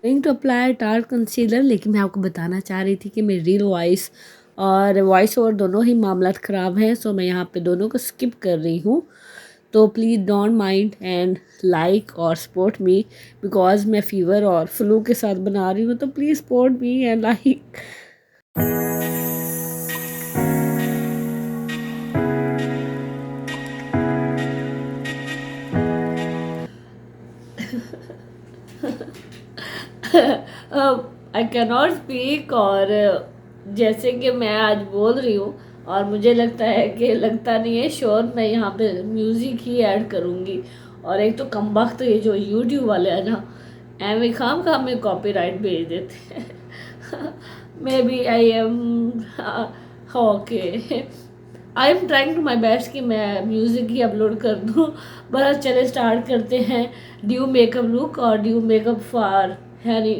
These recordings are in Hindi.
Going to apply dark concealer, लेकिन मैं आपको बताना चाह रही थी कि मेरी रियल वॉइस और वॉइस ओवर दोनों ही मामला ख़राब हैं, सो मैं यहाँ पे दोनों को स्किप कर रही हूँ। तो please don't mind and like और सपोर्ट मी, बिकॉज मैं फीवर और फ्लू के साथ बना रही हूँ, तो please support me and like. I can not speak, और जैसे कि मैं आज बोल रही हूँ और मुझे लगता नहीं है श्योर मैं यहाँ पे म्यूज़िक ही ऐड करूँगी। और एक तो कमबख्त ये जो यूट्यूब वाले हैं ना, एवं खाम में कॉपीराइट भेज देते हैं। Maybe I am okay, I am trying to my best कि मैं म्यूज़िक ही अपलोड कर दूँ। बस चले स्टार्ट करते हैं। ड्यू मेकअप लुक और ड्यू मेकअप फॉर हैनी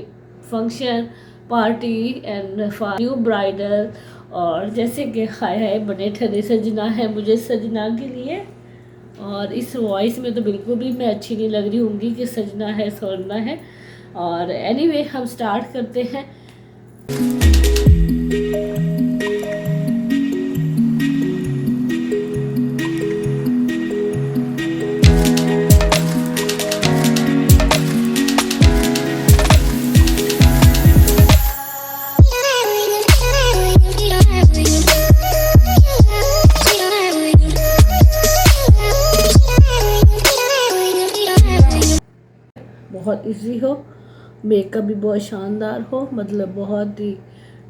function party and for new bridal. और जैसे कि हाय बने ठहरे सजना है मुझे सजना के लिए, और इस वॉइस में तो बिल्कुल भी मैं अच्छी नहीं लग रही होंगी कि सजना है सोना है। और एनीवे हम स्टार्ट करते हैं। बहुत इजी हो, मेकअप भी बहुत शानदार हो, मतलब बहुत ही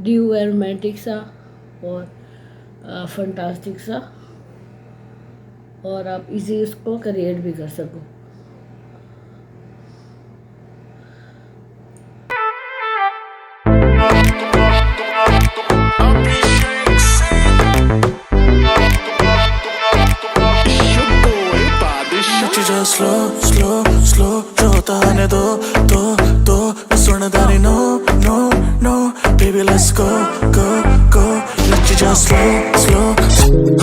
ड्यू एंड रोमांटिक सा और फंटास्टिक सा, और आप इजी उसको क्रिएट भी कर सको। स्लो स्लो स्लो जो होता है दो दो दो सुनदा नहीं no no no baby let's go go go let's just slow slow.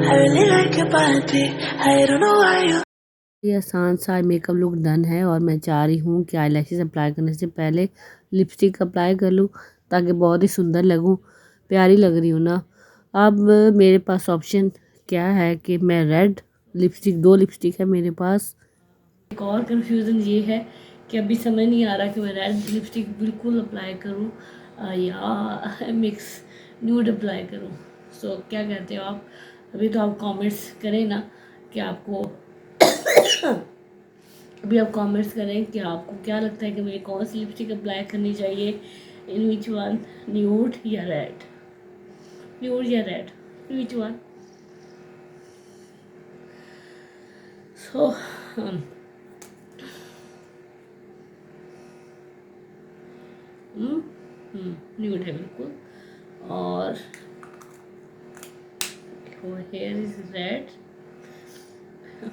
I really like your body. I don't know why you ये आसान सा मेकअप लुक डन है और मैं चाह रही हूँ कि आईलैशेस अप्लाई करने से पहले लिपस्टिक अप्लाई कर लूँ ताकि बहुत ही सुंदर लगूँ, प्यारी लग रही हूँ ना। अब मेरे पास ऑप्शन क्या है कि मैं रेड लिपस्टिक, 2 लिपस्टिक है मेरे पास। एक और कंफ्यूजन ये है कि अभी समझ नहीं आ रहा कि मैं रेड लिपस्टिक बिल्कुल अप्लाई करूँ या मिक्स न्यूड अप्लाई करूँ। सो क्या कहते हो आप? अभी तो आप कमेंट्स करें ना कि आपको अभी आप कमेंट्स करें कि आपको क्या लगता है कि मुझे कौन सी लिपस्टिक अप्लाई करनी चाहिए, इन विच वन, न्यूड या रेड, न्यूड या red, which one. So nude है बिल्कुल, और हेयर इज रेड,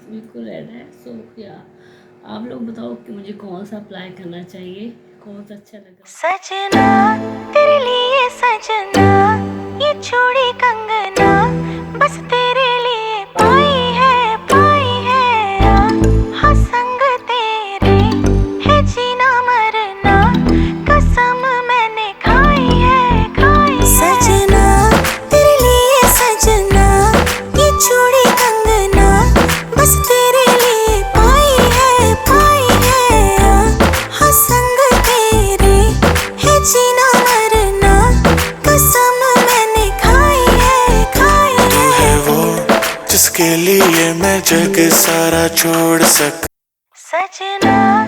बिल्कुल रेड है। सो या आप लोग बताओ कि मुझे कौन सा अप्लाई करना चाहिए, कौन सा अच्छा लग रहा है। सजना तेरे लिए सजना, ये चूड़ी कंगना बस तेरे लिए पाई है हाँ संग तेरे है जीना मरना, कसम मैंने खाई है सजना तेरे लिए सजना, ये चूड़ी कंगना बस तेरे लिए पाई है हाँ संग तेरे है जीना मरना, कसम मैंने खाई है तू है वो जिसके लिए मैं जग सारा छोड़ सक सजना।